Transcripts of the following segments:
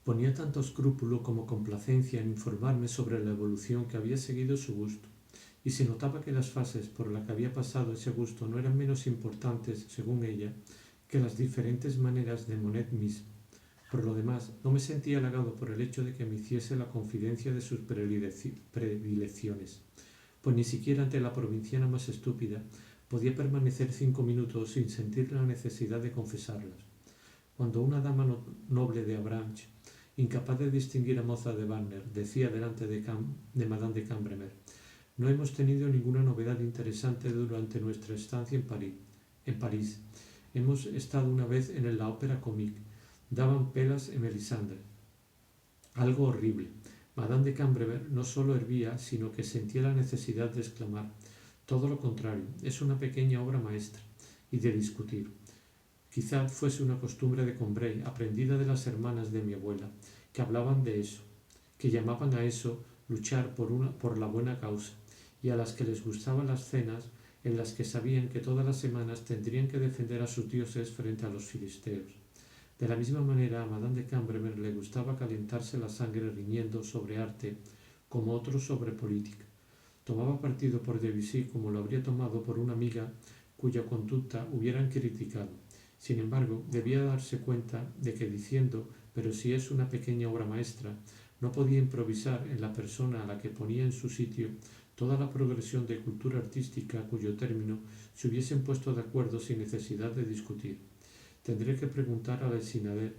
Ponía tanto escrúpulo como complacencia en informarme sobre la evolución que había seguido su gusto, y se notaba que las fases por las que había pasado ese gusto no eran menos importantes, según ella, que las diferentes maneras de Monet mismo. Por lo demás, no me sentía halagado por el hecho de que me hiciese la confidencia de sus predilecciones, pues ni siquiera ante la provinciana más estúpida podía permanecer 5 minutos sin sentir la necesidad de confesarlas. Cuando una dama noble de Avranches, incapaz de distinguir a moza de Wagner, decía delante de Madame de Cambremer: «No hemos tenido ninguna novedad interesante durante nuestra estancia en París. Hemos estado una vez en la Ópera Comique. Daban pelas en Melisandre. Algo horrible». Madame de Cambremer no solo hervía, sino que sentía la necesidad de exclamar: «Todo lo contrario, es una pequeña obra maestra», y de discutir. Quizá fuese una costumbre de Combray, aprendida de las hermanas de mi abuela, que hablaban de eso, que llamaban a eso luchar por la buena causa, y a las que les gustaban las cenas en las que sabían que todas las semanas tendrían que defender a sus dioses frente a los filisteos. De la misma manera, a Madame de Cambremer le gustaba calentarse la sangre riñendo sobre arte como otros sobre política. Tomaba partido por Debussy como lo habría tomado por una amiga cuya conducta hubieran criticado. Sin embargo, debía darse cuenta de que diciendo «pero si es una pequeña obra maestra», no podía improvisar en la persona a la que ponía en su sitio toda la progresión de cultura artística cuyo término se hubiesen puesto de acuerdo sin necesidad de discutir. «Tendré que preguntar a la Sinader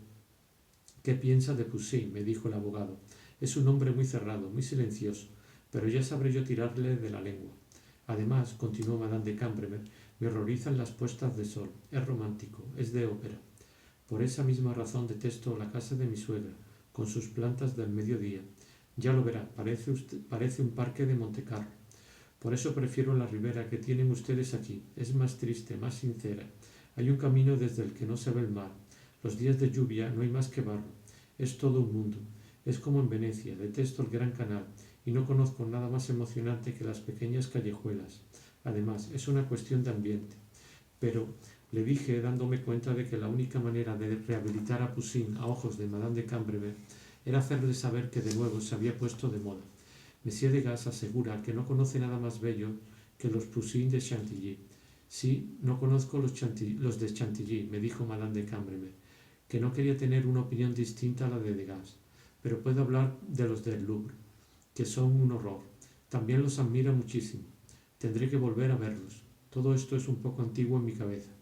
qué piensa de Poussin», me dijo el abogado. «Es un hombre muy cerrado, muy silencioso, pero ya sabré yo tirarle de la lengua. Además», continuó Madame de Cambremer, «me horrorizan las puestas de sol. Es romántico, es de ópera. Por esa misma razón detesto la casa de mi suegra, con sus plantas del mediodía. Ya lo verá, parece un parque de Montecarlo. Por eso prefiero la ribera que tienen ustedes aquí. Es más triste, más sincera. Hay un camino desde el que no se ve el mar. Los días de lluvia no hay más que barro. Es todo un mundo. Es como en Venecia. Detesto el Gran Canal y no conozco nada más emocionante que las pequeñas callejuelas. Además, es una cuestión de ambiente». Pero le dije, dándome cuenta de que la única manera de rehabilitar a Poussin a ojos de Madame de Cambremer era hacerle saber que de nuevo se había puesto de moda. Monsieur Degas asegura que no conoce nada más bello que los Poussin de Chantilly. «Sí, no conozco los de Chantilly», me dijo Madame de Cambremer, que no quería tener una opinión distinta a la de Degas, «pero puedo hablar de los del Louvre, que son un horror. También los admira muchísimo. Tendré que volver a verlos. Todo esto es un poco antiguo en mi cabeza»,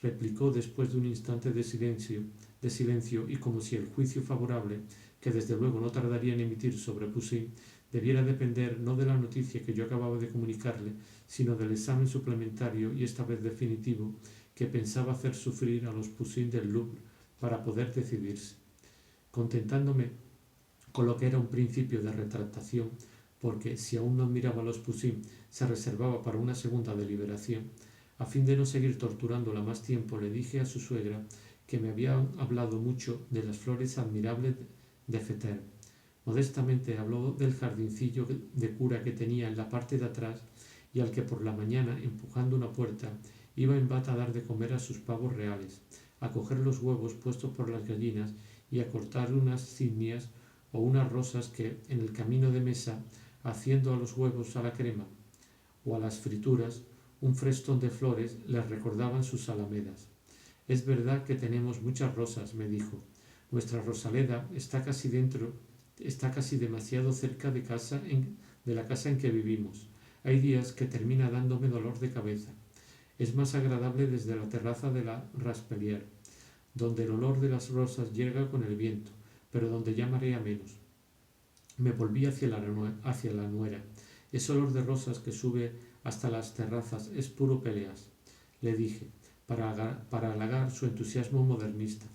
replicó después de un instante de silencio y como si el juicio favorable, que desde luego no tardaría en emitir sobre Poussin, debiera depender no de la noticia que yo acababa de comunicarle, sino del examen suplementario y esta vez definitivo que pensaba hacer sufrir a los Poussin del Louvre para poder decidirse. Contentándome con lo que era un principio de retractación, porque si aún no admiraba a los Poussin se reservaba para una segunda deliberación, a fin de no seguir torturándola más tiempo, le dije a su suegra que me había hablado mucho de las flores admirables de Fetter. Modestamente habló del jardincillo de cura que tenía en la parte de atrás y al que por la mañana, empujando una puerta, iba en bata a dar de comer a sus pavos reales, a coger los huevos puestos por las gallinas y a cortar unas cignias o unas rosas que, en el camino de mesa, haciendo a los huevos a la crema o a las frituras, un frestón de flores les recordaban sus alamedas. «Es verdad que tenemos muchas rosas», me dijo. «Nuestra Rosaleda está casi demasiado cerca de la casa en que vivimos. Hay días que termina dándome dolor de cabeza. Es más agradable desde la terraza de la Raspelière, donde el olor de las rosas llega con el viento, pero donde ya marea menos». Me volví hacia la nuera. «Ese olor de rosas que sube hasta las terrazas es puro Péleas», le dije, para halagar su entusiasmo modernista.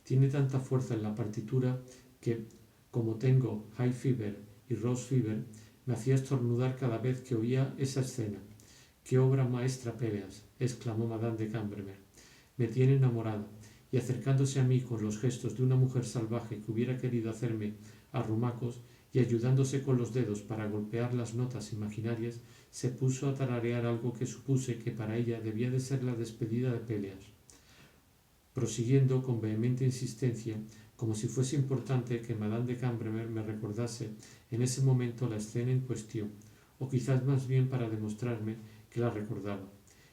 «Tiene tanta fuerza en la partitura que, como tengo high fever y rose fever, me hacía estornudar cada vez que oía esa escena». «¡Qué obra maestra, Péleas!», exclamó Madame de Cambremer. «Me tiene enamorada», y acercándose a mí con los gestos de una mujer salvaje que hubiera querido hacerme arrumacos y ayudándose con los dedos para golpear las notas imaginarias, se puso a tararear algo que supuse que para ella debía de ser la despedida de Péleas. prosiguiendo con vehemente insistencia, como si fuese importante que Madame de Cambremer me recordase en ese momento la escena en cuestión, o quizás más bien para demostrarme que la recordaba.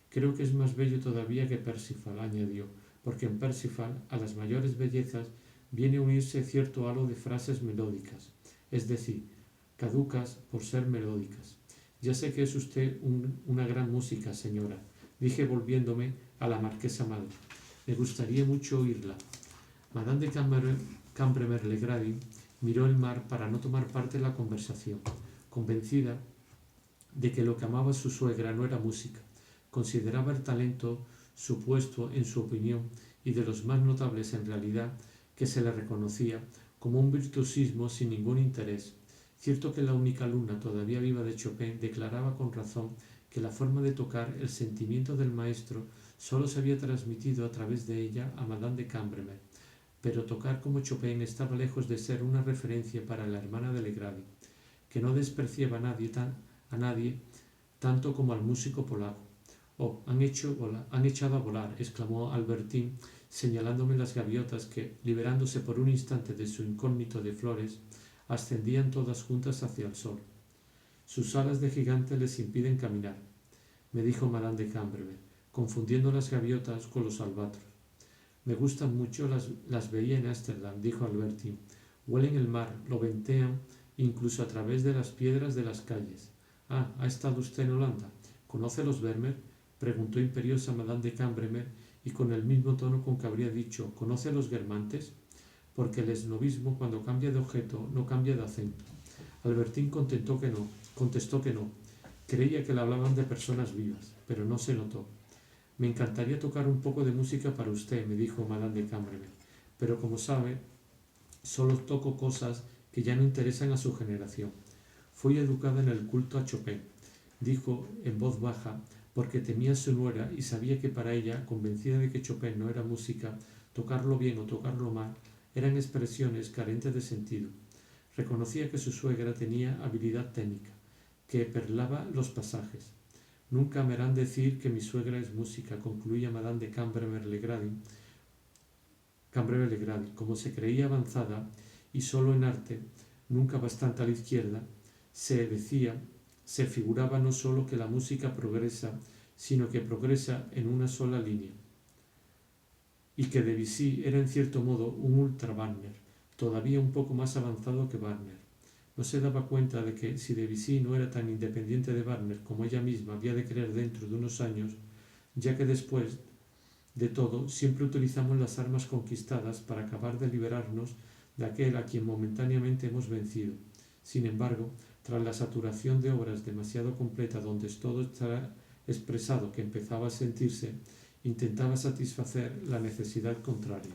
Creo que es más bello todavía que Parsifal, añadió, porque en Parsifal a las mayores bellezas viene a unirse cierto halo de frases melódicas, es decir, caducas por ser melódicas. Ya sé que es usted una gran música, señora, dije volviéndome a la marquesa madre. Me gustaría mucho oírla. Madame de Cambremer Legrady miró el mar para no tomar parte en la conversación, convencida de que lo que amaba su suegra no era música. Consideraba el talento supuesto en su opinión y de los más notables en realidad que se le reconocía como un virtuosismo sin ningún interés. Cierto que la única alumna todavía viva de Chopin declaraba con razón que la forma de tocar, el sentimiento del maestro, sólo se había transmitido a través de ella a Madame de Cambremer, pero tocar como Chopin estaba lejos de ser una referencia para la hermana de Legrady, que no despreciaba a nadie tanto como al músico polaco. «Oh, han echado a volar», exclamó Albertín, señalándome las gaviotas que, liberándose por un instante de su incógnito de flores, ascendían todas juntas hacia el sol. «Sus alas de gigante les impiden caminar», me dijo Madame de Cambremer, confundiendo las gaviotas con los albatros. «Me gustan mucho, las veía en Ámsterdam», dijo Albertín. «Huelen el mar, lo ventean incluso a través de las piedras de las calles». «Ah, ¿ha estado usted en Holanda? ¿Conoce los Vermeer?», preguntó imperiosa Madame de Cambremer, y con el mismo tono con que habría dicho «¿Conoce los Guermantes?», porque el esnovismo, cuando cambia de objeto, no cambia de acento. Albertín contestó que no. Creía que le hablaban de personas vivas, pero no se notó. «Me encantaría tocar un poco de música para usted», me dijo Madame de Cambremer, «pero como sabe, solo toco cosas que ya no interesan a su generación. Fui educada en el culto a Chopin», dijo en voz baja, porque temía a su nuera y sabía que para ella, convencida de que Chopin no era música, tocarlo bien o tocarlo mal eran expresiones carentes de sentido. Reconocía que su suegra tenía habilidad técnica, que perlaba los pasajes. «Nunca me harán decir que mi suegra es música», concluía Madame de Cambremer Legrady, como se creía avanzada y solo en arte, nunca bastante a la izquierda, se figuraba no sólo que la música progresa, sino que progresa en una sola línea, y que Debussy era en cierto modo un ultra-Wagner, todavía un poco más avanzado que Wagner. No se daba cuenta de que si Debussy no era tan independiente de Wagner como ella misma había de creer dentro de unos años, ya que después de todo siempre utilizamos las armas conquistadas para acabar de liberarnos de aquel a quien momentáneamente hemos vencido. Sin embargo, tras la saturación de obras demasiado completa donde todo está expresado que empezaba a sentirse, intentaba satisfacer la necesidad contraria.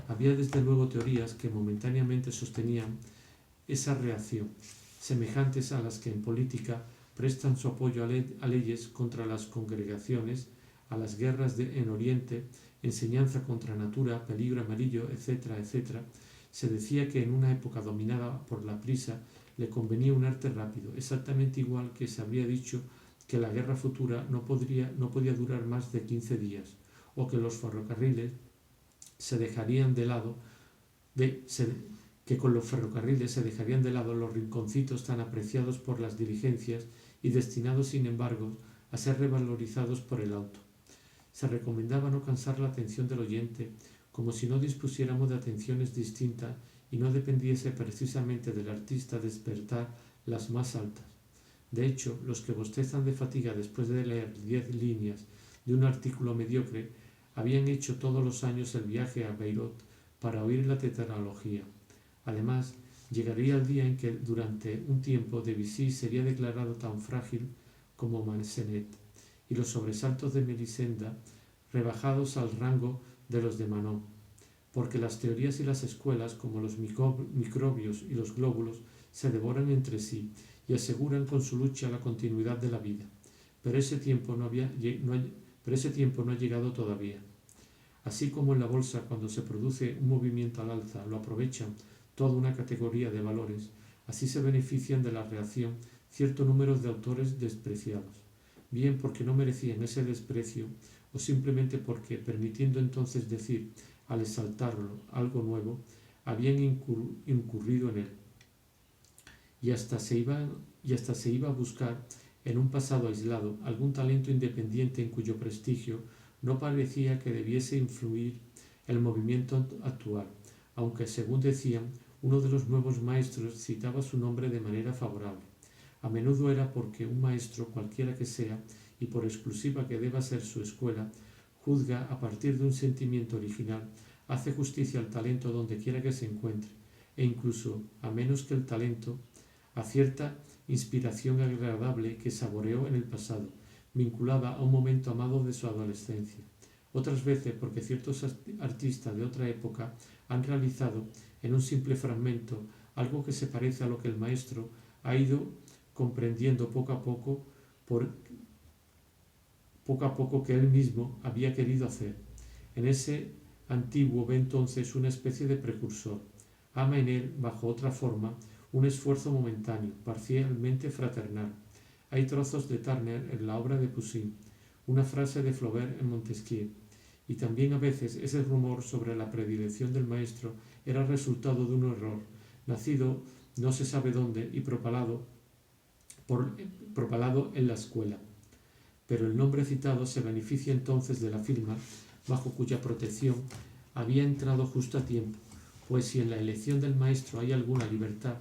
Había desde luego teorías que momentáneamente sostenían esa reacción, semejantes a las que en política prestan su apoyo a leyes contra las congregaciones, a las guerras en Oriente, enseñanza contra natura, peligro amarillo, etc., etc. Se decía que en una época dominada por la prisa le convenía un arte rápido, exactamente igual que se habría dicho que la guerra futura no podía durar más de 15 días, o que los ferrocarriles se dejarían de lado que con los ferrocarriles se dejarían de lado los rinconcitos tan apreciados por las diligencias y destinados, sin embargo, a ser revalorizados por el auto. Se recomendaba no cansar la atención del oyente, como si no dispusiéramos de atenciones distintas y no dependiese precisamente del artista despertar las más altas. De hecho, los que bostezan de fatiga después de leer 10 líneas de un artículo mediocre habían hecho todos los años el viaje a Bayreuth para oír la tetralogía. Además, llegaría el día en que durante un tiempo Debussy sería declarado tan frágil como Massenet, y los sobresaltos de Melisenda rebajados al rango de los de Manon, porque las teorías y las escuelas, como los microbios y los glóbulos, se devoran entre sí y aseguran con su lucha la continuidad de la vida. Pero ese tiempo no ha llegado todavía. Así como en la bolsa, cuando se produce un movimiento al alza, lo aprovechan toda una categoría de valores, así se benefician de la reacción cierto número de autores despreciados, bien porque no merecían ese desprecio o simplemente porque, permitiendo entonces decir, al exaltarlo, algo nuevo, habían incurrido en él, y hasta se iba a buscar, en un pasado aislado, algún talento independiente en cuyo prestigio no parecía que debiese influir el movimiento actual, aunque, según decían, uno de los nuevos maestros citaba su nombre de manera favorable. A menudo era porque un maestro, cualquiera que sea, y por exclusiva que deba ser su escuela, juzga a partir de un sentimiento original, hace justicia al talento donde quiera que se encuentre, e incluso, a menos que el talento, a cierta inspiración agradable que saboreó en el pasado, vinculada a un momento amado de su adolescencia. Otras veces porque ciertos artistas de otra época han realizado en un simple fragmento algo que se parece a lo que el maestro ha ido comprendiendo poco a poco que él mismo había querido hacer. En ese antiguo ve entonces una especie de precursor. Ama en él, bajo otra forma, un esfuerzo momentáneo, parcialmente fraternal. Hay trozos de Turner en la obra de Poussin, una frase de Flaubert en Montesquieu, y también a veces ese rumor sobre la predilección del maestro era resultado de un error, nacido no se sabe dónde y propalado en la escuela. Pero el nombre citado se beneficia entonces de la firma, bajo cuya protección había entrado justo a tiempo, pues si en la elección del maestro hay alguna libertad,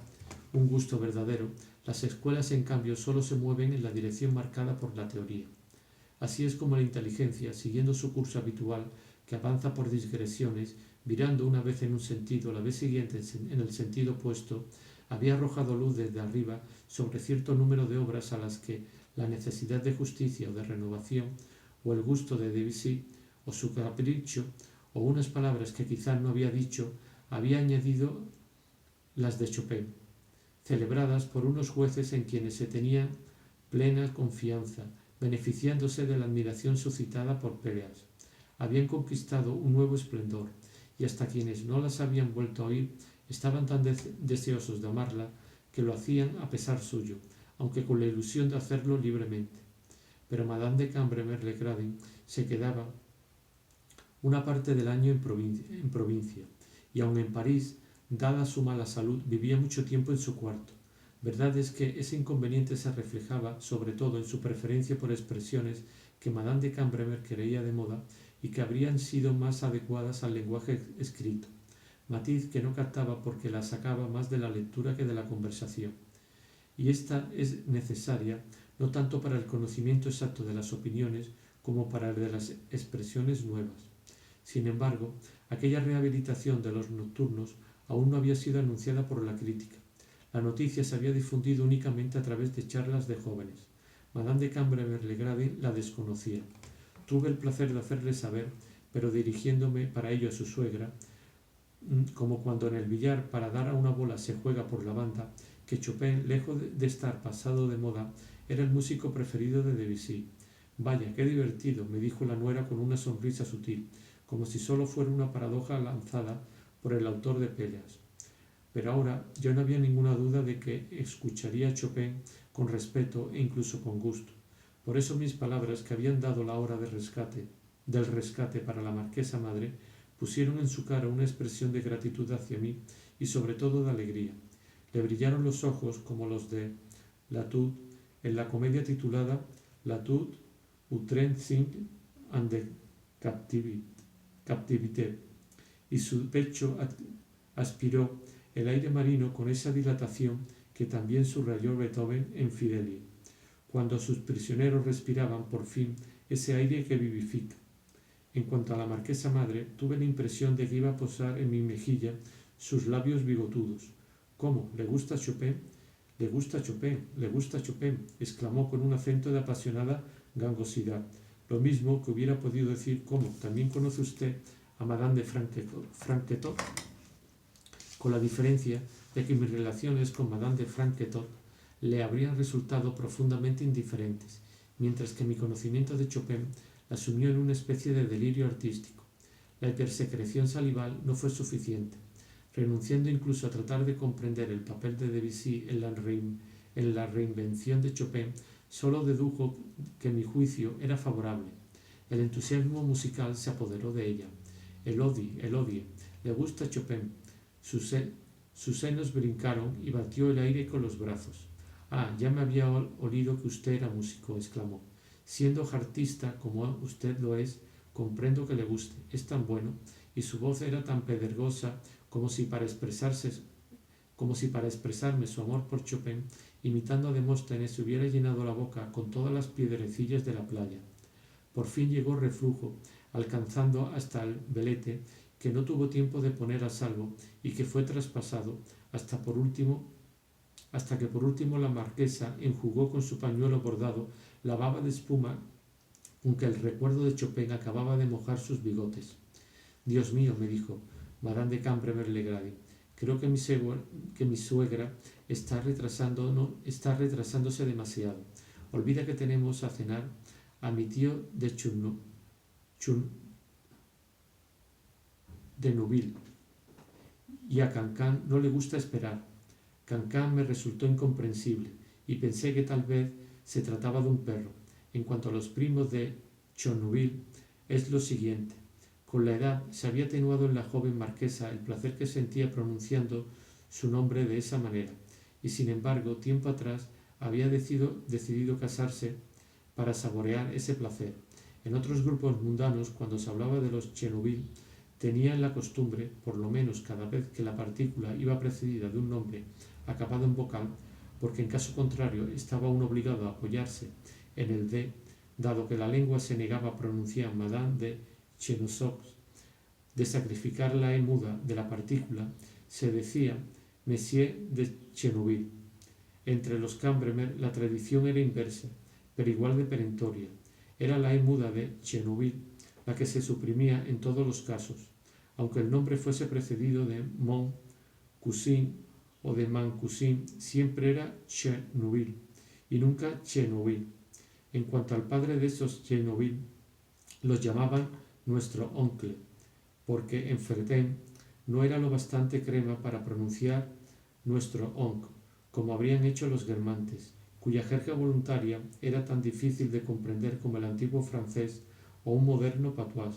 un gusto verdadero, las escuelas en cambio solo se mueven en la dirección marcada por la teoría. Así es como la inteligencia, siguiendo su curso habitual, que avanza por digresiones, virando una vez en un sentido, la vez siguiente en el sentido opuesto, había arrojado luz desde arriba sobre cierto número de obras a las que la necesidad de justicia o de renovación, o el gusto de Debussy, o su capricho, o unas palabras que quizá no había dicho, había añadido las de Chopin, celebradas por unos jueces en quienes se tenía plena confianza, beneficiándose de la admiración suscitada por Peleas. Habían conquistado un nuevo esplendor, y hasta quienes no las habían vuelto a oír estaban tan deseosos de amarla que lo hacían a pesar suyo, aunque con la ilusión de hacerlo libremente. Pero Madame de Cambremer-le-Gradin se quedaba una parte del año en provincia, y aun en París, dada su mala salud, vivía mucho tiempo en su cuarto. Verdad es que ese inconveniente se reflejaba sobre todo en su preferencia por expresiones que Madame de Cambremer creía de moda y que habrían sido más adecuadas al lenguaje escrito, matiz que no captaba porque la sacaba más de la lectura que de la conversación. Y esta es necesaria no tanto para el conocimiento exacto de las opiniones como para el de las expresiones nuevas. Sin embargo, aquella rehabilitación de los nocturnos aún no había sido anunciada por la crítica. La noticia se había difundido únicamente a través de charlas de jóvenes. Madame de Cambremer-le-Gradin la desconocía. Tuve el placer de hacerle saber, pero dirigiéndome para ello a su suegra, como cuando en el billar para dar a una bola se juega por la banda, que Chopin, lejos de estar pasado de moda, era el músico preferido de Debussy. Vaya, qué divertido, me dijo la nuera con una sonrisa sutil, como si solo fuera una paradoja lanzada por el autor de Peleas. Pero ahora ya no había ninguna duda de que escucharía a Chopin con respeto e incluso con gusto. Por eso mis palabras, que habían dado la hora del rescate para la marquesa madre, pusieron en su cara una expresión de gratitud hacia mí y sobre todo de alegría. Le brillaron los ojos como los de Latude en la comedia titulada Latude, Outre-Cinq and the Captivité, y su pecho aspiró el aire marino con esa dilatación que también subrayó Beethoven en Fidelio, cuando sus prisioneros respiraban por fin ese aire que vivifica. En cuanto a la marquesa madre, tuve la impresión de que iba a posar en mi mejilla sus labios bigotudos. ¿Cómo? ¿Le gusta Chopin? «Le gusta Chopin, le gusta Chopin», exclamó con un acento de apasionada gangosidad, lo mismo que hubiera podido decir «¿Cómo? ¿También conoce usted a Madame de Franquetot?», con la diferencia de que mis relaciones con Madame de Franquetot le habrían resultado profundamente indiferentes, mientras que mi conocimiento de Chopin la sumió en una especie de delirio artístico. La hipersecreción salival no fue suficiente. Renunciando incluso a tratar de comprender el papel de Debussy en la reinvención de Chopin, solo dedujo que mi juicio era favorable. El entusiasmo musical se apoderó de ella. Elodie, le gusta Chopin. Sus senos brincaron y batió el aire con los brazos. Ah, ya me había olido que usted era músico, exclamó. Siendo artista como usted lo es, comprendo que le guste. Es tan bueno, y su voz era tan pedregosa como si para expresarme su amor por Chopin, imitando a Demóstenes, se hubiera llenado la boca con todas las piedrecillas de la playa. Por fin llegó Reflujo, alcanzando hasta el velete, que no tuvo tiempo de poner a salvo y que fue traspasado hasta que por último la marquesa enjugó con su pañuelo bordado la baba de espuma con que el recuerdo de Chopin acababa de mojar sus bigotes. Dios mío, me dijo Madame de Campremer-Legrady, creo que mi suegra está retrasándose demasiado. Olvida que tenemos a cenar a mi tío de Neuville, y a Cancan no le gusta esperar. Cancan me resultó incomprensible y pensé que tal vez se trataba de un perro. En cuanto a los primos de Chernobyl, es lo siguiente. Con la edad se había atenuado en la joven marquesa el placer que sentía pronunciando su nombre de esa manera, y sin embargo, tiempo atrás había decidido casarse para saborear ese placer. En otros grupos mundanos, cuando se hablaba de los Chernobyl, tenían la costumbre, por lo menos cada vez que la partícula iba precedida de un nombre acabado en vocal, porque en caso contrario estaba uno obligado a apoyarse en el de, dado que la lengua se negaba a pronunciar Madame de Chenoux, de sacrificar la E muda de la partícula, se decía Monsieur de Chernobyl. Entre los Cambremer la tradición era inversa, pero igual de perentoria. Era la E muda de Chernobyl la que se suprimía en todos los casos, aunque el nombre fuese precedido de Mon Cousin o de Man Cousin, siempre era Chernobyl y nunca Chernobyl. En cuanto al padre de esos Chernobyl, los llamaban nuestro oncle, porque en Ferten no era lo bastante crema para pronunciar nuestro oncle, como habrían hecho los germantes, cuya jerga voluntaria era tan difícil de comprender como el antiguo francés o un moderno patois,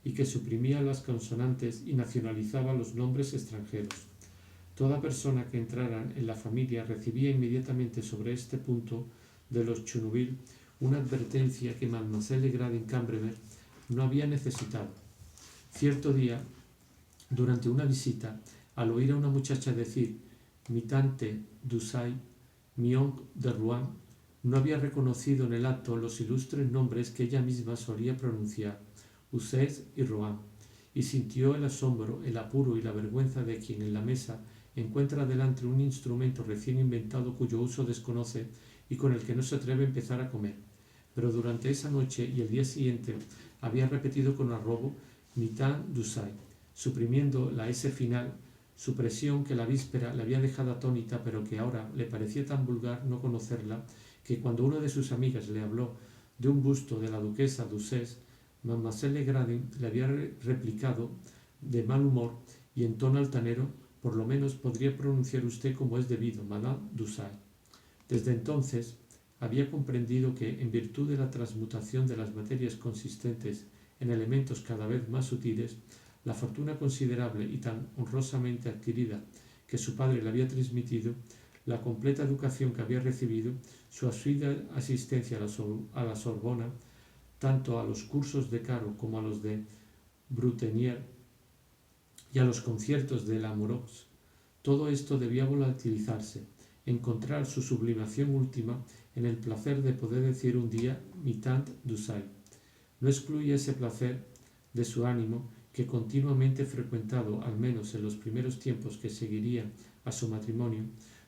y que suprimía las consonantes y nacionalizaba los nombres extranjeros. Toda persona que entrara en la familia recibía inmediatamente sobre este punto de los Chernobyl una advertencia que Mademoiselle Legrand Cambremer no había necesitado. Cierto día, durante una visita, al oír a una muchacha decir mi tante Dusay, mi oncle de Rouen, no había reconocido en el acto los ilustres nombres que ella misma solía pronunciar, Uzès y Rouen, y sintió el asombro, el apuro y la vergüenza de quien en la mesa encuentra delante un instrumento recién inventado cuyo uso desconoce y con el que no se atreve a empezar a comer. Pero durante esa noche y el día siguiente había repetido con arrobo mi tante Dusay, suprimiendo la S final, supresión que la víspera le había dejado atónita, pero que ahora le parecía tan vulgar no conocerla, que cuando una de sus amigas le habló de un busto de la duquesa d'Uzès, Mademoiselle Legrand le había replicado de mal humor y en tono altanero: por lo menos podría pronunciar usted como es debido, Madame Dusay. Desde entonces había comprendido que, en virtud de la transmutación de las materias consistentes en elementos cada vez más sutiles, la fortuna considerable y tan honrosamente adquirida que su padre le había transmitido, la completa educación que había recibido, su asidua asistencia a la Sorbona, tanto a los cursos de Caro como a los de Brutenier y a los conciertos de Lamoureux, todo esto debía volatilizarse, encontrar su sublimación última en el placer de poder decir un día mi tante Dusay. No excluía ese placer de su ánimo que, continuamente frecuentado al menos en los primeros tiempos que seguirían a su matrimonio,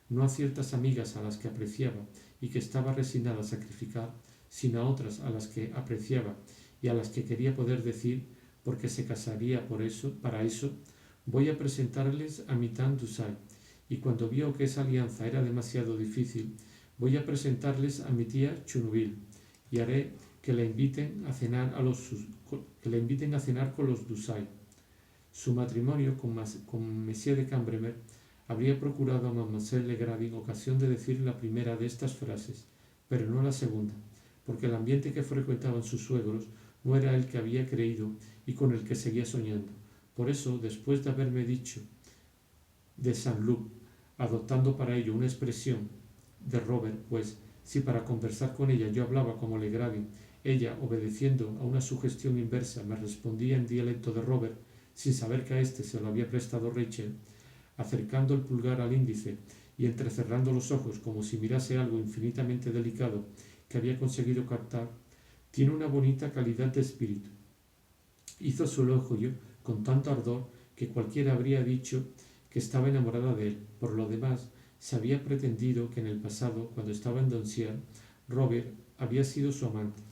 no a ciertas amigas a las que apreciaba y que estaba resignada a sacrificar, sino a otras a las que apreciaba y a las que quería poder decir, porque se casaría para eso, voy a presentarles a mi tante Dusay, y cuando vio que esa alianza era demasiado difícil, voy a presentarles a mi tía Chunuville, y haré que la inviten a cenar con los Dusay. Su matrimonio con Monsieur de Cambremer habría procurado a Mademoiselle Legrand ocasión de decir la primera de estas frases, pero no la segunda, porque el ambiente que frecuentaban sus suegros no era el que había creído y con el que seguía soñando. Por eso, después de haberme dicho de Saint-Loup, adoptando para ello una expresión de Robert, pues si para conversar con ella yo hablaba como Legrand, ella, obedeciendo a una sugestión inversa, me respondía en dialecto de Robert, sin saber que a éste se lo había prestado Rachel, acercando el pulgar al índice y entrecerrando los ojos como si mirase algo infinitamente delicado que había conseguido captar, tiene una bonita calidad de espíritu. Hizo su elogio con tanto ardor que cualquiera habría dicho que estaba enamorada de él. Por lo demás, se había pretendido que en el pasado, cuando estaba en Donsier, Robert había sido su amante.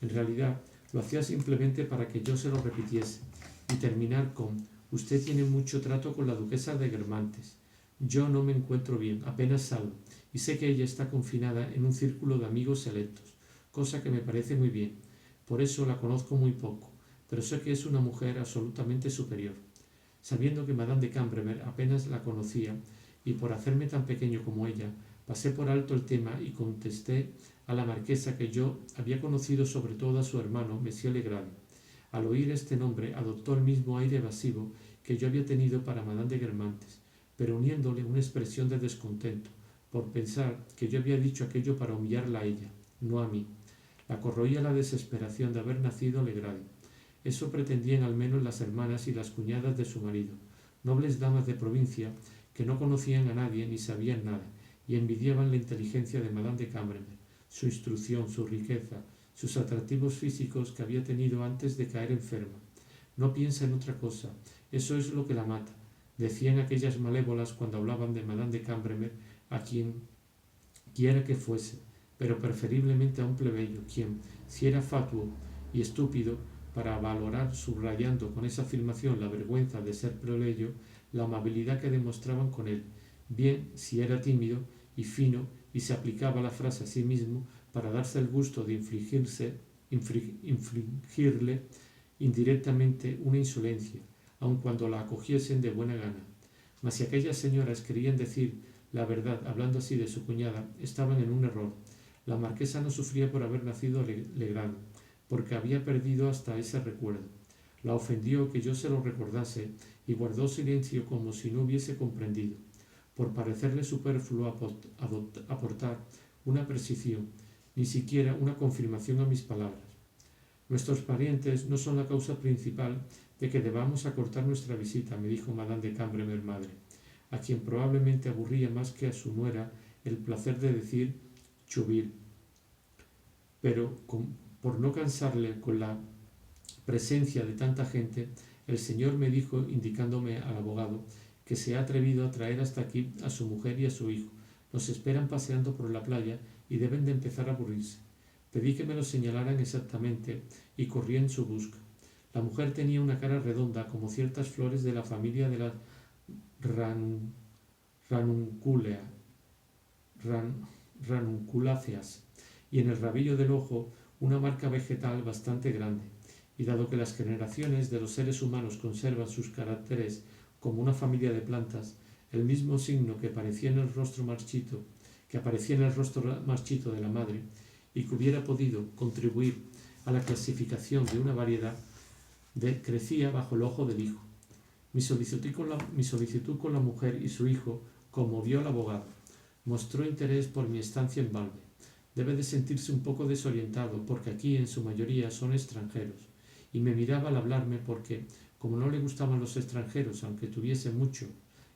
En realidad, lo hacía simplemente para que yo se lo repitiese y terminar con: usted tiene mucho trato con la duquesa de Guermantes. Yo no me encuentro bien, apenas salgo, y sé que ella está confinada en un círculo de amigos selectos, cosa que me parece muy bien. Por eso la conozco muy poco, pero sé que es una mujer absolutamente superior. Sabiendo que Madame de Cambremer apenas la conocía, y por hacerme tan pequeño como ella, pasé por alto el tema y contesté a la marquesa que yo había conocido sobre todo a su hermano, Monsieur Legrand. Al oír este nombre adoptó el mismo aire evasivo que yo había tenido para Madame de Guermantes, pero uniéndole una expresión de descontento, por pensar que yo había dicho aquello para humillarla a ella, no a mí. La corroía la desesperación de haber nacido Legrand. Eso pretendían al menos las hermanas y las cuñadas de su marido, nobles damas de provincia que no conocían a nadie ni sabían nada, y envidiaban la inteligencia de Madame de Cambremer, su instrucción, su riqueza, sus atractivos físicos que había tenido antes de caer enferma. No piensa en otra cosa, eso es lo que la mata, decían aquellas malévolas cuando hablaban de Madame de Cambremer a quien quiera que fuese, pero preferiblemente a un plebeyo, quien, si era fatuo y estúpido, para valorar subrayando con esa afirmación la vergüenza de ser plebeyo, la amabilidad que demostraban con él, bien si era tímido y fino y se aplicaba la frase a sí mismo para darse el gusto de infligirle indirectamente una insolencia, aun cuando la acogiesen de buena gana. Mas si aquellas señoras querían decir la verdad hablando así de su cuñada, estaban en un error. La marquesa no sufría por haber nacido Legrand, porque había perdido hasta ese recuerdo. La ofendió que yo se lo recordase y guardó silencio como si no hubiese comprendido, por parecerle superfluo aportar una precisión, ni siquiera una confirmación a mis palabras. Nuestros parientes no son la causa principal de que debamos acortar nuestra visita, me dijo Madame de Cambremer madre, a quien probablemente aburría más que a su nuera el placer de decir Chouville. Pero por no cansarle con la presencia de tanta gente, el señor me dijo, indicándome al abogado, que se ha atrevido a traer hasta aquí a su mujer y a su hijo. Nos esperan paseando por la playa y deben de empezar a aburrirse. Pedí que me lo señalaran exactamente y corrí en su busca. La mujer tenía una cara redonda como ciertas flores de la familia de las ranunculaceas y en el rabillo del ojo una marca vegetal bastante grande. Y dado que las generaciones de los seres humanos conservan sus caracteres como una familia de plantas, el mismo signo que aparecía en el rostro marchito de la madre y que hubiera podido contribuir a la clasificación de una variedad, crecía bajo el ojo del hijo. Mi solicitud con la mujer y su hijo conmovió al abogado. Mostró interés por mi estancia en Balbe. Debe de sentirse un poco desorientado porque aquí en su mayoría son extranjeros. Y me miraba al hablarme porque, como no le gustaban los extranjeros, aunque tuviese mucho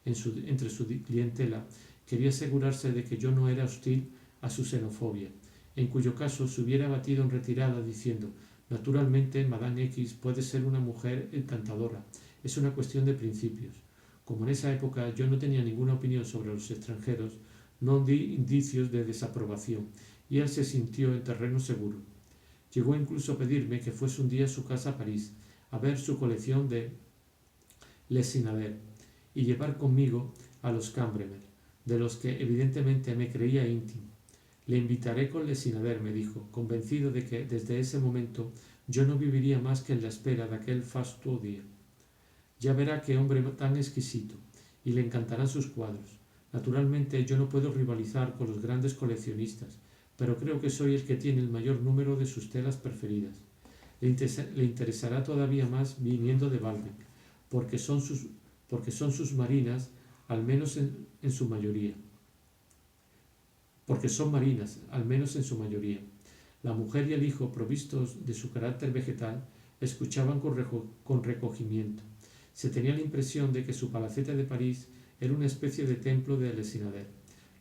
entre su clientela, quería asegurarse de que yo no era hostil a su xenofobia, en cuyo caso se hubiera batido en retirada diciendo: naturalmente, Madame X puede ser una mujer encantadora, es una cuestión de principios. Como en esa época yo no tenía ninguna opinión sobre los extranjeros, no di indicios de desaprobación, y él se sintió en terreno seguro. Llegó incluso a pedirme que fuese un día a su casa a París, a ver su colección de Les Sinadert, y llevar conmigo a los Cambremer, de los que evidentemente me creía íntimo. Le invitaré con Les Sinadert, me dijo, convencido de que desde ese momento yo no viviría más que en la espera de aquel fastuo día. Ya verá qué hombre tan exquisito, y le encantarán sus cuadros. Naturalmente yo no puedo rivalizar con los grandes coleccionistas, pero creo que soy el que tiene el mayor número de sus telas preferidas. Le interesará todavía más viniendo de Baalbek, porque son sus marinas, al menos en su mayoría. Porque son marinas, al menos en su mayoría. La mujer y el hijo, provistos de su carácter vegetal, escuchaban con recogimiento. Se tenía la impresión de que su palacete de París era una especie de templo de Lesinader.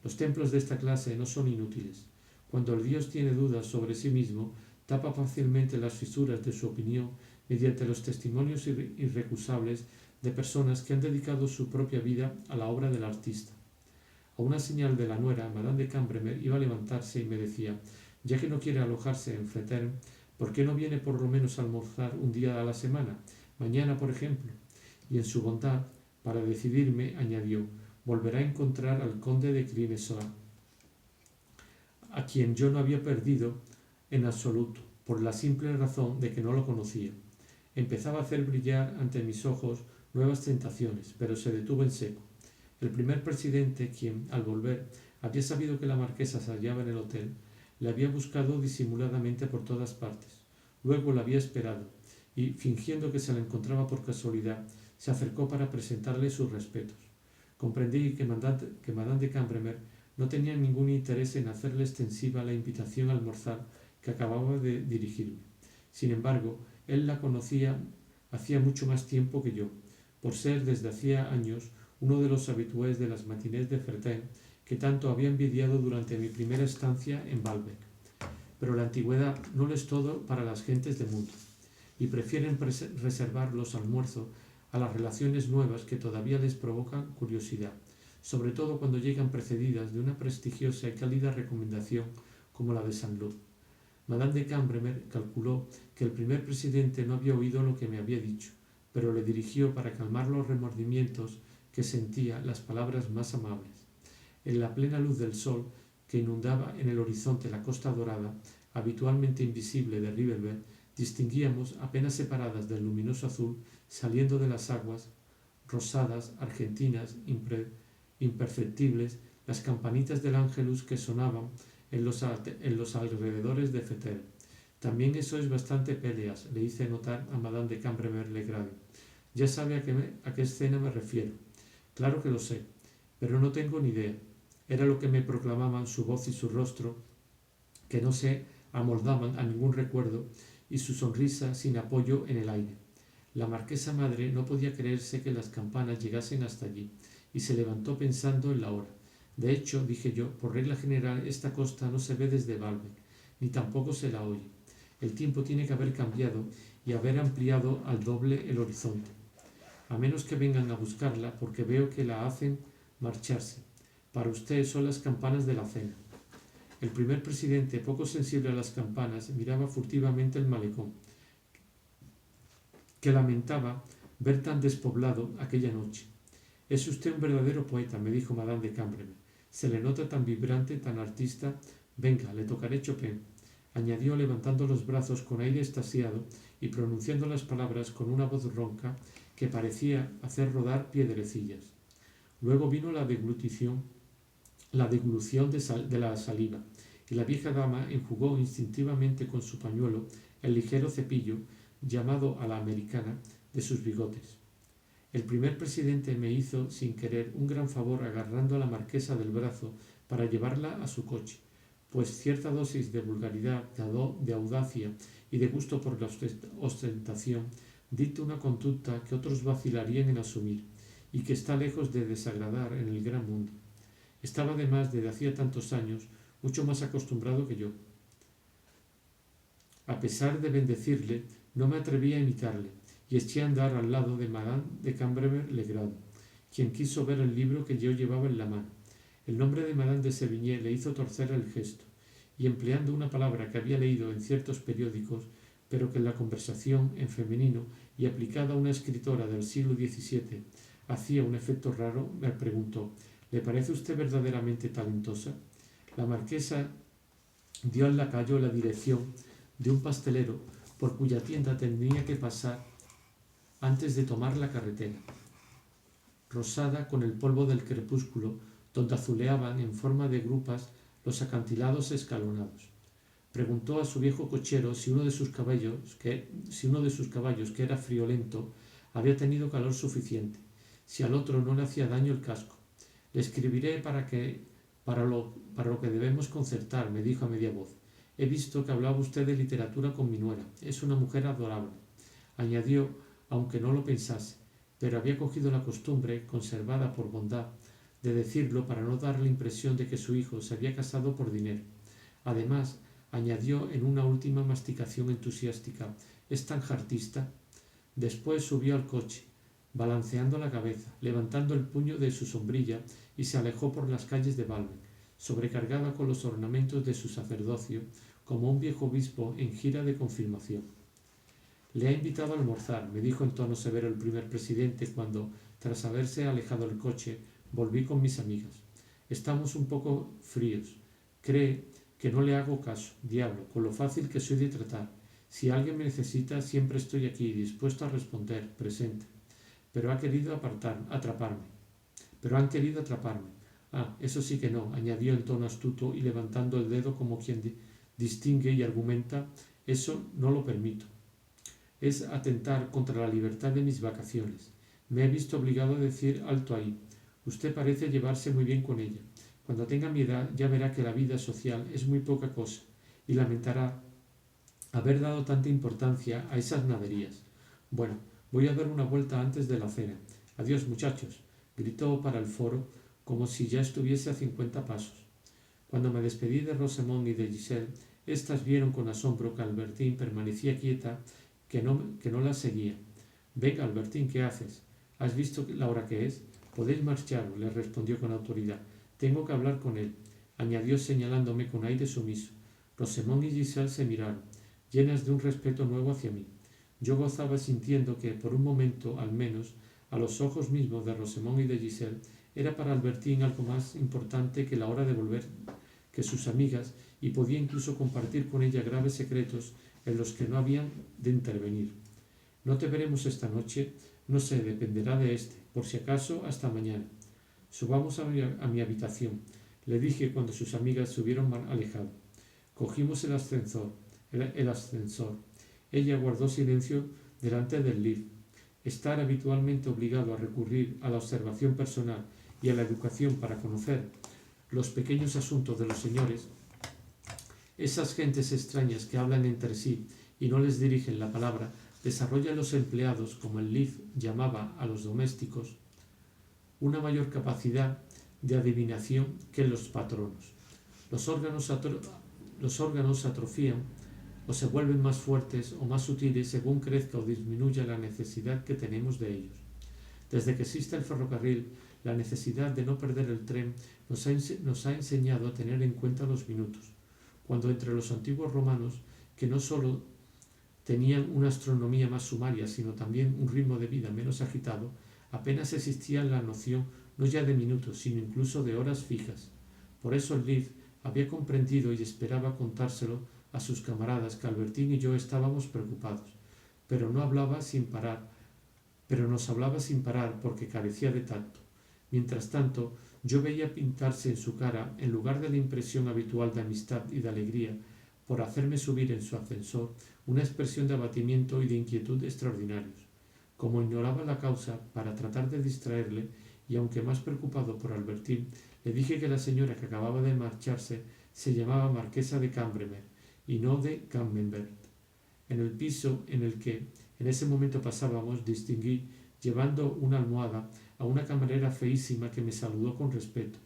Los templos de esta clase no son inútiles. Cuando el Dios tiene dudas sobre sí mismo, tapa fácilmente las fisuras de su opinión mediante los testimonios irrecusables de personas que han dedicado su propia vida a la obra del artista. A una señal de la nuera, Madame de Cambremer iba a levantarse y me decía: ya que no quiere alojarse en Fréthern, ¿por qué no viene por lo menos a almorzar un día a la semana? Mañana, por ejemplo. Y en su bondad, para decidirme, añadió: volverá a encontrar al conde de Clinesoa, a quien yo no había perdido en absoluto, por la simple razón de que no lo conocía. Empezaba a hacer brillar ante mis ojos nuevas tentaciones, pero se detuvo en seco. El primer presidente, quien, al volver, había sabido que la marquesa se hallaba en el hotel, le había buscado disimuladamente por todas partes. Luego la había esperado, y, fingiendo que se la encontraba por casualidad, se acercó para presentarle sus respetos. Comprendí que Madame de Cambremer no tenía ningún interés en hacerle extensiva la invitación a almorzar que acababa de dirigirme. Sin embargo, él la conocía hacía mucho más tiempo que yo, por ser desde hacía años uno de los habitués de las matinés de Fréthern que tanto había envidiado durante mi primera estancia en Baalbek. Pero la antigüedad no lo es todo para las gentes de mundo, y prefieren reservar los almuerzos a las relaciones nuevas que todavía les provocan curiosidad, sobre todo cuando llegan precedidas de una prestigiosa y cálida recomendación como la de Saint-Lô. Madame de Cambremer calculó que el primer presidente no había oído lo que me había dicho, pero le dirigió para calmar los remordimientos que sentía las palabras más amables. En la plena luz del sol que inundaba en el horizonte la costa dorada, habitualmente invisible de Rivebelle, distinguíamos, apenas separadas del luminoso azul, saliendo de las aguas, rosadas, argentinas, imperceptibles, las campanitas del Ángelus que sonaban en los alrededores de Fréthern. También eso es bastante peleas, le hice notar a Madame de Cambremer-Legrand. Ya sabe a qué escena me refiero. Claro que lo sé, pero no tengo ni idea. Era lo que me proclamaban su voz y su rostro, que no se amoldaban a ningún recuerdo, y su sonrisa sin apoyo en el aire. La marquesa madre no podía creerse que las campanas llegasen hasta allí, y se levantó pensando en la hora. De hecho, dije yo, por regla general esta costa no se ve desde Baalbek, ni tampoco se la oye. El tiempo tiene que haber cambiado y haber ampliado al doble el horizonte. A menos que vengan a buscarla, porque veo que la hacen marcharse. Para usted son las campanas de la cena. El primer presidente, poco sensible a las campanas, miraba furtivamente el malecón, que lamentaba ver tan despoblado aquella noche. Es usted un verdadero poeta, me dijo Madame de Cambremer. Se le nota tan vibrante, tan artista. Venga, le tocaré Chopin, añadió levantando los brazos con aire extasiado y pronunciando las palabras con una voz ronca que parecía hacer rodar piedrecillas. Luego vino la deglución de la saliva, y la vieja dama enjugó instintivamente con su pañuelo el ligero cepillo, llamado a la americana, de sus bigotes. El primer presidente me hizo, sin querer, un gran favor agarrando a la marquesa del brazo para llevarla a su coche, pues cierta dosis de vulgaridad, de audacia y de gusto por la ostentación dicta una conducta que otros vacilarían en asumir, y que está lejos de desagradar en el gran mundo. Estaba además, desde hacía tantos años, mucho más acostumbrado que yo. A pesar de bendecirle, no me atreví a imitarle, y eché a andar al lado de Madame de Cambremer-Legrand, quien quiso ver el libro que yo llevaba en la mano. El nombre de Madame de Sévigné le hizo torcer el gesto, y empleando una palabra que había leído en ciertos periódicos, pero que en la conversación, en femenino y aplicada a una escritora del siglo XVII, hacía un efecto raro, me preguntó: ¿le parece usted verdaderamente talentosa? La marquesa dio al lacayo la dirección de un pastelero por cuya tienda tenía que pasar antes de tomar la carretera, rosada con el polvo del crepúsculo, donde azuleaban en forma de grupas los acantilados escalonados. Preguntó a su viejo cochero si uno de sus caballos, que era friolento, había tenido calor suficiente, si al otro no le hacía daño el casco. Le escribiré para lo que debemos concertar, me dijo a media voz. He visto que hablaba usted de literatura con mi nuera. Es una mujer adorable. Añadió, aunque no lo pensase, pero había cogido la costumbre, conservada por bondad, de decirlo para no dar la impresión de que su hijo se había casado por dinero. Además, añadió en una última masticación entusiástica, ¿es tan jartista? Después subió al coche, balanceando la cabeza, levantando el puño de su sombrilla y se alejó por las calles de Baalbek, sobrecargada con los ornamentos de su sacerdocio, como un viejo obispo en gira de confirmación. Le ha invitado a almorzar, me dijo en tono severo el primer presidente cuando, tras haberse alejado el coche, volví con mis amigas. Estamos un poco fríos. Cree que no le hago caso, diablo, con lo fácil que soy de tratar. Si alguien me necesita, siempre estoy aquí, dispuesto a responder, presente. Pero han querido atraparme. Ah, eso sí que no, añadió en tono astuto y levantando el dedo como quien distingue y argumenta, eso no lo permito. Es atentar contra la libertad de mis vacaciones. Me he visto obligado a decir alto ahí. Usted parece llevarse muy bien con ella. Cuando tenga mi edad ya verá que la vida social es muy poca cosa y lamentará haber dado tanta importancia a esas naderías. Bueno, voy a dar una vuelta antes de la cena. Adiós, muchachos, gritó para el foro como si ya estuviese a 50 pasos. Cuando me despedí de Rosamond y de Giselle, éstas vieron con asombro que Albertine permanecía quieta, que no la seguía. Venga, Albertine, ¿qué haces? ¿Has visto la hora que es? Podéis marcharos, le respondió con autoridad. Tengo que hablar con él, añadió señalándome con aire sumiso. Rosamond y Giselle se miraron, llenas de un respeto nuevo hacia mí. Yo gozaba sintiendo que, por un momento al menos, a los ojos mismos de Rosamond y de Giselle, era para Albertine algo más importante que la hora de volver que sus amigas y podía incluso compartir con ella graves secretos en los que no habían de intervenir. No te veremos esta noche, no sé, dependerá de este, por si acaso hasta mañana. Subamos a mi habitación, le dije cuando sus amigas se hubieron alejado. Cogimos el ascensor. Ella guardó silencio delante del lift. Estar habitualmente obligado a recurrir a la observación personal y a la educación para conocer los pequeños asuntos de los señores, esas gentes extrañas que hablan entre sí y no les dirigen la palabra, desarrollan los empleados, como el lift llamaba a los domésticos, una mayor capacidad de adivinación que los patronos. Los órganos atrofían o se vuelven más fuertes o más sutiles según crezca o disminuya la necesidad que tenemos de ellos. Desde que existe el ferrocarril, la necesidad de no perder el tren nos ha enseñado a tener en cuenta los minutos, cuando entre los antiguos romanos, que no sólo tenían una astronomía más sumaria, sino también un ritmo de vida menos agitado, apenas existía la noción no ya de minutos, sino incluso de horas fijas. Por eso el Leaf había comprendido y esperaba contárselo a sus camaradas que Albertine y yo estábamos preocupados, pero nos hablaba sin parar porque carecía de tacto. Mientras tanto, yo veía pintarse en su cara, en lugar de la impresión habitual de amistad y de alegría, por hacerme subir en su ascensor, una expresión de abatimiento y de inquietud extraordinarios. Como ignoraba la causa, para tratar de distraerle, y aunque más preocupado por Albertine, le dije que la señora que acababa de marcharse se llamaba Marquesa de Cambremer y no de Camembert. En el piso en el que en ese momento pasábamos, distinguí, llevando una almohada, a una camarera feísima que me saludó con respeto,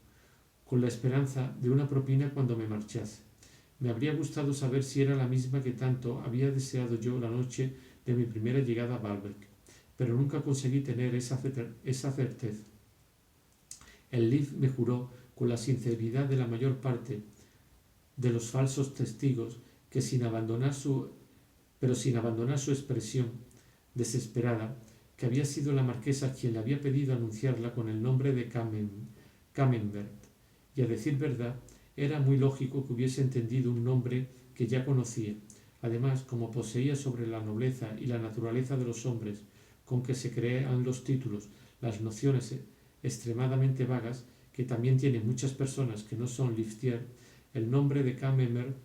con la esperanza de una propina cuando me marchase. Me habría gustado saber si era la misma que tanto había deseado yo la noche de mi primera llegada a Baalbek, pero nunca conseguí tener esa certeza. El Leaf me juró, con la sinceridad de la mayor parte de los falsos testigos, que sin abandonar su expresión desesperada, que había sido la marquesa quien le había pedido anunciarla con el nombre de Camembert, y a decir verdad, era muy lógico que hubiese entendido un nombre que ya conocía. Además, como poseía sobre la nobleza y la naturaleza de los hombres con que se crean los títulos las nociones extremadamente vagas que también tienen muchas personas que no son liftier, el nombre de Camembert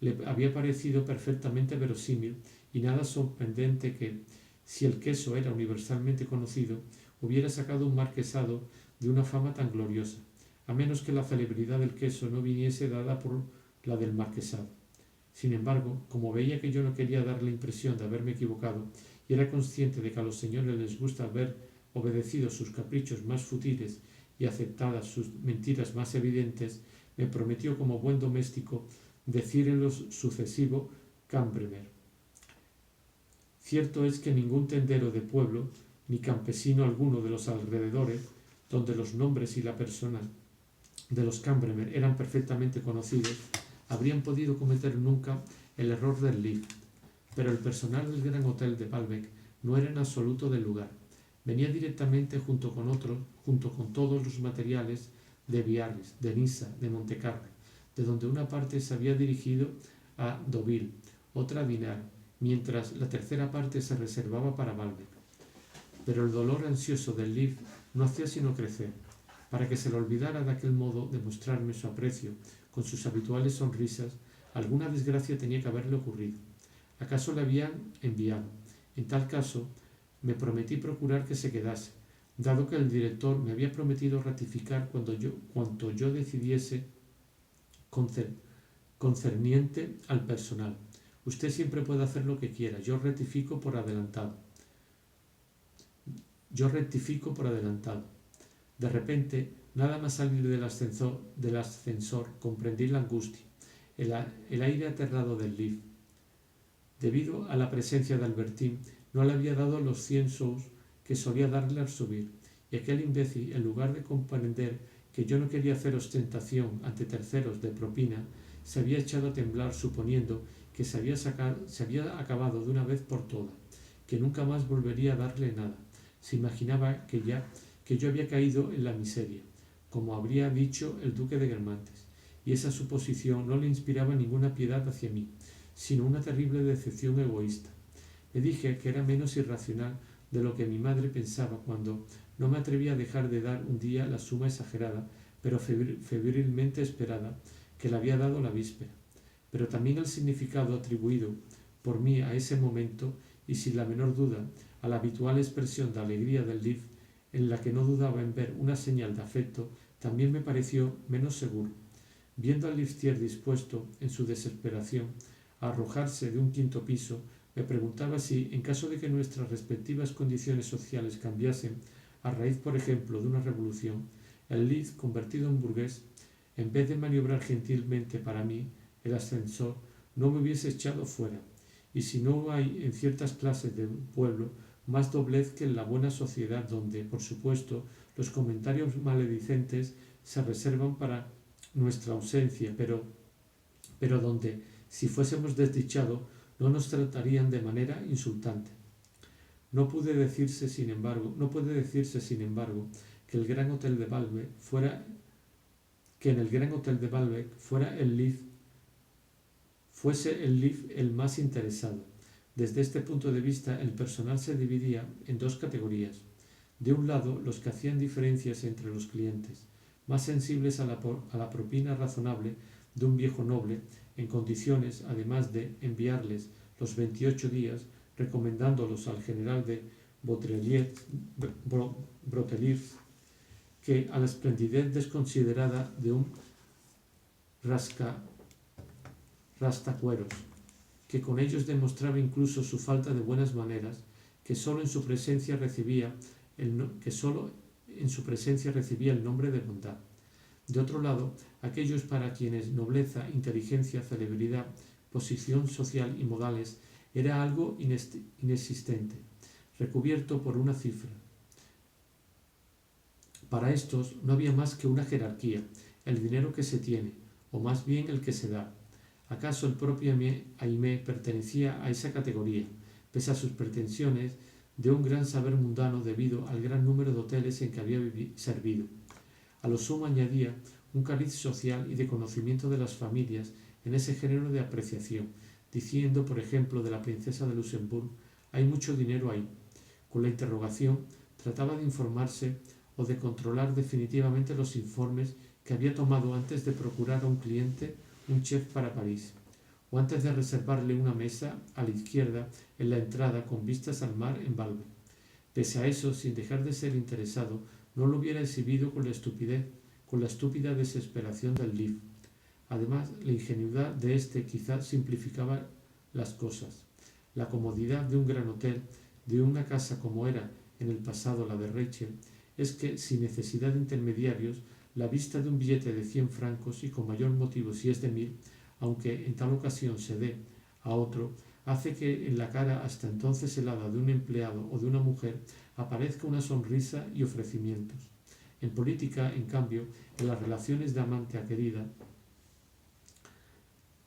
le había parecido perfectamente verosímil y nada sorprendente que, si el queso era universalmente conocido, hubiera sacado un marquesado de una fama tan gloriosa, a menos que la celebridad del queso no viniese dada por la del marquesado. Sin embargo, como veía que yo no quería dar la impresión de haberme equivocado y era consciente de que a los señores les gusta ver obedecidos sus caprichos más futiles y aceptadas sus mentiras más evidentes, me prometió como buen doméstico decir en lo sucesivo Cambremer. Cierto es que ningún tendero de pueblo, ni campesino alguno de los alrededores, donde los nombres y la persona de los Cambremer eran perfectamente conocidos, habrían podido cometer nunca el error del lift, pero el personal del gran hotel de Baalbek no era en absoluto del lugar. Venía directamente junto con todos los materiales de Biarritz, de Niza, de Montecarlo, de donde una parte se había dirigido a Deauville, otra a Dinard, mientras la tercera parte se reservaba para Baalbek. Pero el dolor ansioso del lift no hacía sino crecer. Para que se le olvidara de aquel modo de mostrarme su aprecio con sus habituales sonrisas, alguna desgracia tenía que haberle ocurrido. ¿Acaso le habían enviado? En tal caso, me prometí procurar que se quedase, dado que el director me había prometido ratificar cuanto yo decidiese concerniente al personal. Usted siempre puede hacer lo que quiera, yo rectifico por adelantado. De repente, nada más salir del ascensor comprendí la angustia, el aire aterrado del lift. Debido a la presencia de Albertín, no le había dado los 100 sous que solía darle al subir, y aquel imbécil, en lugar de comprender que yo no quería hacer ostentación ante terceros de propina, se había echado a temblar suponiendo que se había acabado de una vez por todas, que nunca más volvería a darle nada. Se imaginaba que yo había caído en la miseria, como habría dicho el duque de Guermantes, y esa suposición no le inspiraba ninguna piedad hacia mí, sino una terrible decepción egoísta. Le dije que era menos irracional de lo que mi madre pensaba cuando no me atreví a dejar de dar un día la suma exagerada, pero febrilmente esperada, que le había dado la víspera, pero también el significado atribuido por mí a ese momento y sin la menor duda a la habitual expresión de alegría del lift, en la que no dudaba en ver una señal de afecto, también me pareció menos seguro. Viendo al liftier dispuesto, en su desesperación, a arrojarse de un quinto piso, me preguntaba si, en caso de que nuestras respectivas condiciones sociales cambiasen, a raíz, por ejemplo, de una revolución, el lift, convertido en burgués, en vez de maniobrar gentilmente para mí, el ascensor, no me hubiese echado fuera. Y si no hay en ciertas clases de pueblo más doblez que en la buena sociedad donde, por supuesto, los comentarios maledicentes se reservan para nuestra ausencia, pero donde, si fuésemos desdichados, no nos tratarían de manera insultante. No puede decirse, sin embargo, que en el gran hotel de Baalbek fuese el lift el más interesado. Desde este punto de vista, el personal se dividía en dos categorías. De un lado, los que hacían diferencias entre los clientes, más sensibles a la propina razonable de un viejo noble, en condiciones, además de enviarles los 28 días, recomendándolos al general de Brotelier, que a la esplendidez desconsiderada de un rastacueros, que con ellos demostraba incluso su falta de buenas maneras, que sólo en su presencia recibía el nombre de bondad. De otro lado, aquellos para quienes nobleza, inteligencia, celebridad, posición social y modales era algo inexistente, recubierto por una cifra. Para estos no había más que una jerarquía, el dinero que se tiene, o más bien el que se da. ¿Acaso el propio Aimé pertenecía a esa categoría, pese a sus pretensiones de un gran saber mundano debido al gran número de hoteles en que había servido? A lo sumo añadía un cariz social y de conocimiento de las familias en ese género de apreciación, diciendo, por ejemplo, de la princesa de Luxemburgo, hay mucho dinero ahí. Con la interrogación trataba de informarse o de controlar definitivamente los informes que había tomado antes de procurar a un cliente un chef para París. o antes de reservarle una mesa a la izquierda en la entrada con vistas al mar en Valve. Pese a eso, sin dejar de ser interesado, no lo hubiera exhibido con la estúpida desesperación del Leaf. Además, la ingenuidad de éste quizá simplificaba las cosas. La comodidad de un gran hotel, de una casa como era en el pasado la de Rachel, es que, sin necesidad de intermediarios, la vista de un billete de 100 francos, y con mayor motivo si es de 1000, aunque en tal ocasión se dé a otro, hace que en la cara hasta entonces helada de un empleado o de una mujer aparezca una sonrisa y ofrecimientos. En política, en cambio, en las relaciones de amante a querida,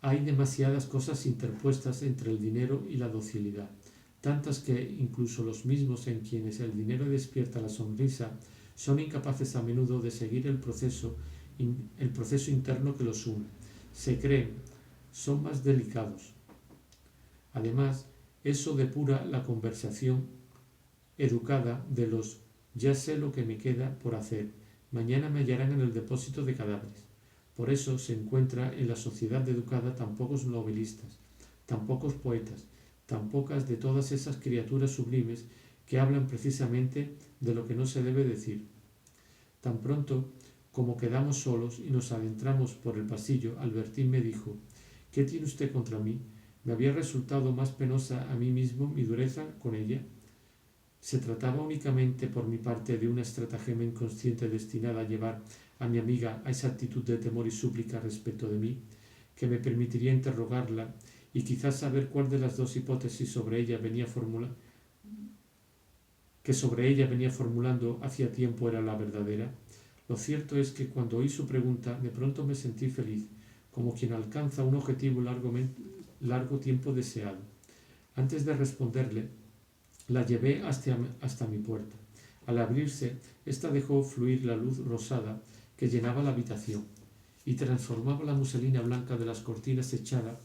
hay demasiadas cosas interpuestas entre el dinero y la docilidad, tantas que incluso los mismos en quienes el dinero despierta la sonrisa son incapaces a menudo de seguir el proceso interno que los une. Se creen, son más delicados. Además, eso depura la conversación educada de los ya sé lo que me queda por hacer, mañana me hallarán en el depósito de cadáveres. Por eso se encuentra en la sociedad educada tan pocos novelistas, tan pocos poetas, tan pocas de todas esas criaturas sublimes que hablan precisamente de lo que no se debe decir. Tan pronto como quedamos solos y nos adentramos por el pasillo, Albertín me dijo: ¿Qué tiene usted contra mí? ¿Me había resultado más penosa a mí mismo mi dureza con ella? ¿Se trataba únicamente por mi parte de una estratagema inconsciente destinada a llevar a mi amiga a esa actitud de temor y súplica respecto de mí, que me permitiría interrogarla y quizás saber cuál de las dos hipótesis que sobre ella venía formulando hacía tiempo era la verdadera? Lo cierto es que cuando oí su pregunta, de pronto me sentí feliz, como quien alcanza un objetivo largo tiempo deseado. Antes de responderle, la llevé hasta mi puerta. Al abrirse, ésta dejó fluir la luz rosada que llenaba la habitación y transformaba la muselina blanca de las cortinas echada